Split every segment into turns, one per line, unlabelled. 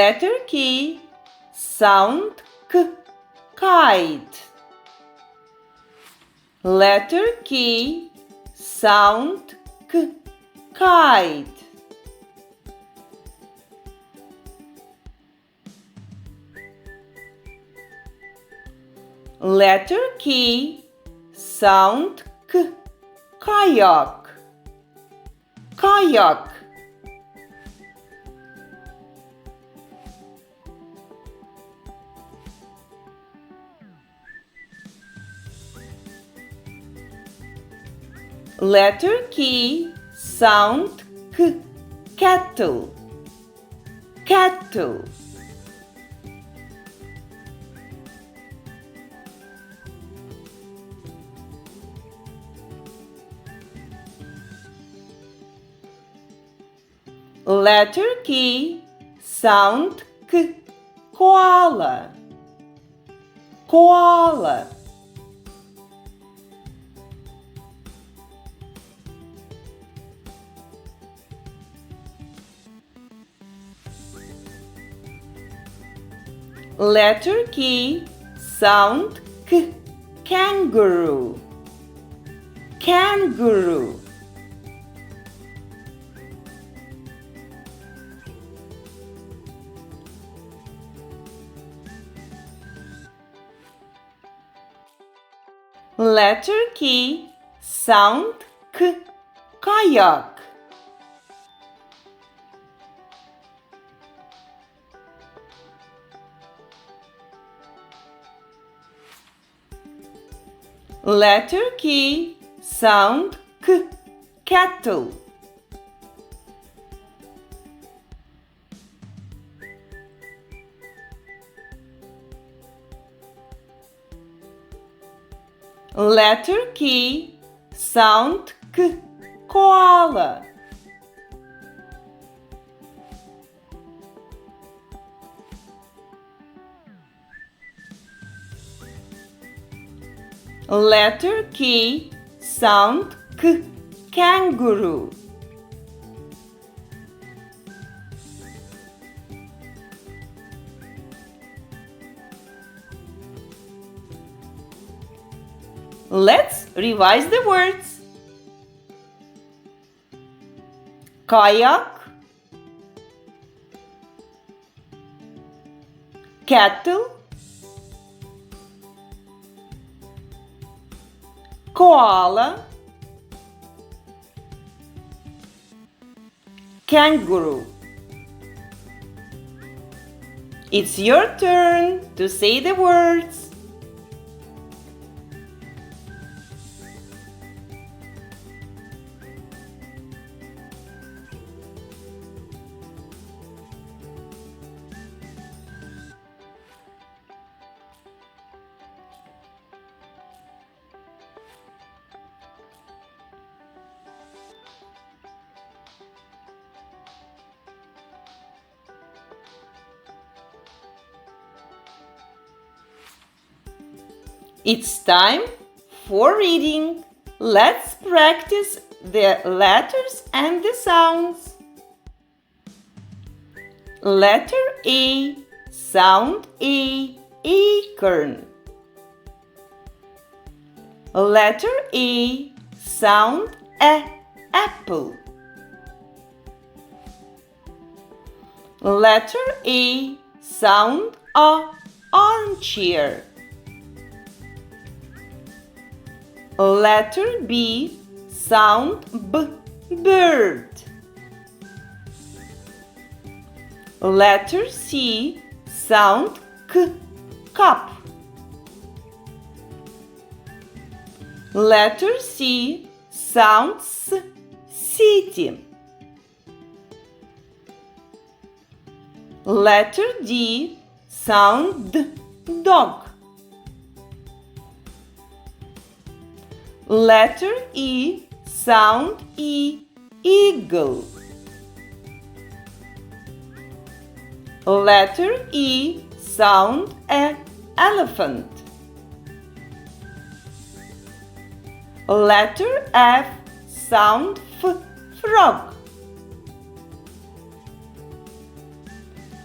Letter K, sound K, kite. Letter K, sound K, kite. Letter K, sound K, kayak. Kayak. Letter K, sound K, kettle. Kettle. Letter K, sound K, koala. Koala. Letter K, sound K, kangaroo. Kangaroo. Letter K, sound K, kayak. Letter K, sound K, kettle. Letter K, sound K, koala. Letter K, sound K, kangaroo. Let's revise the words. Kayak, kettle, koala, kangaroo. It's your turn to say the words. It's time for reading. Let's practice the letters and the sounds. Letter A, sound A, acorn. Letter A, sound A, apple. Letter A, sound A, armchair. Letter B, sound B, bird. Letter C, sound K, cup. Letter C, sound S, city. Letter D, sound D, dog. Letter E, sound E, eagle. Letter E, sound E, elephant. Letter F, sound F, frog.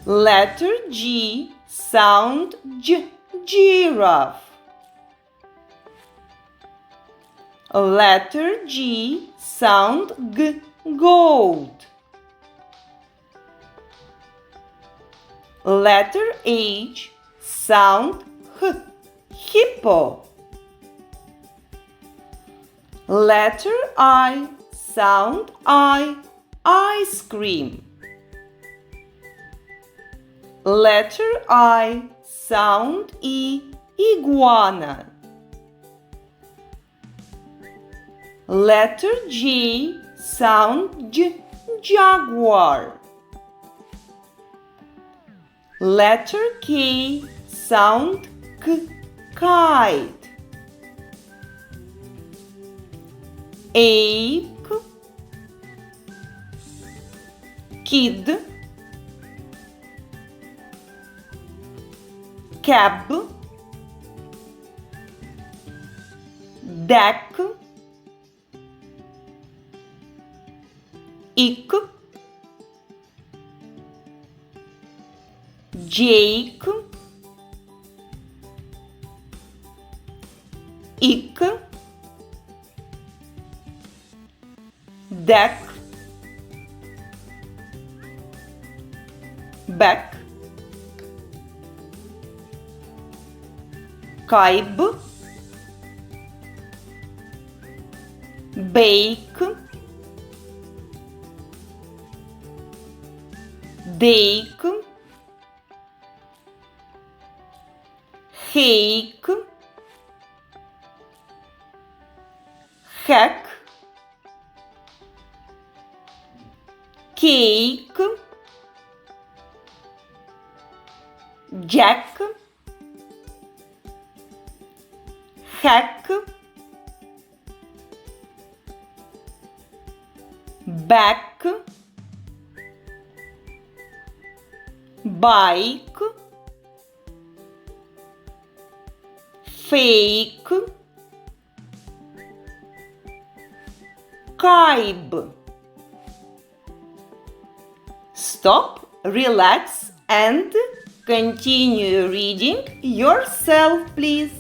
Letter G, sound J, giraffe. Letter G, sound G, goat. Letter H, sound H, hippo. Letter I, sound I, ice cream. Letter I, sound E, iguana. Letter J, sound J, jaguar. Letter K, sound K, kite. Ape, kid, cab, deck, ick, Jake, ick, deck, back, kaib, bake, dake, hake, hack, cake, jack, hack, back, bike, fake, kibe. Stop, relax, and continue reading yourself, please.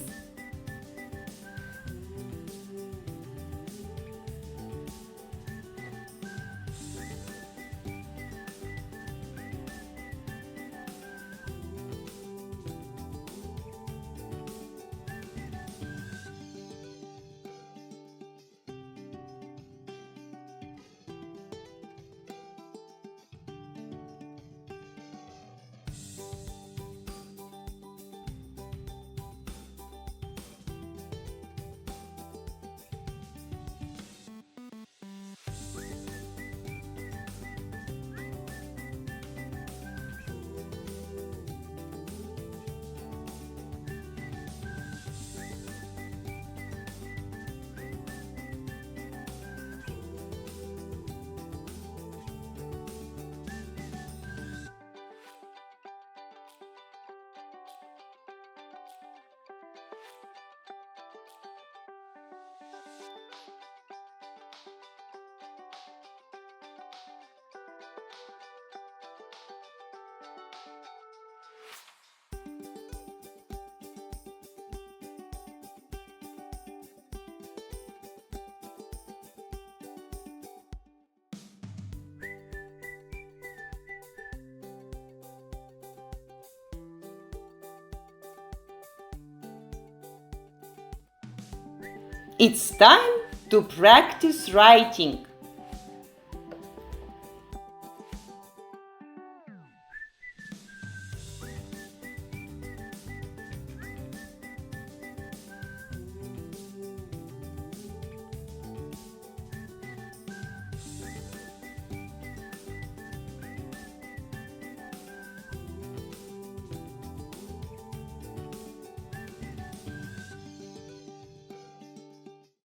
It's time to practice writing.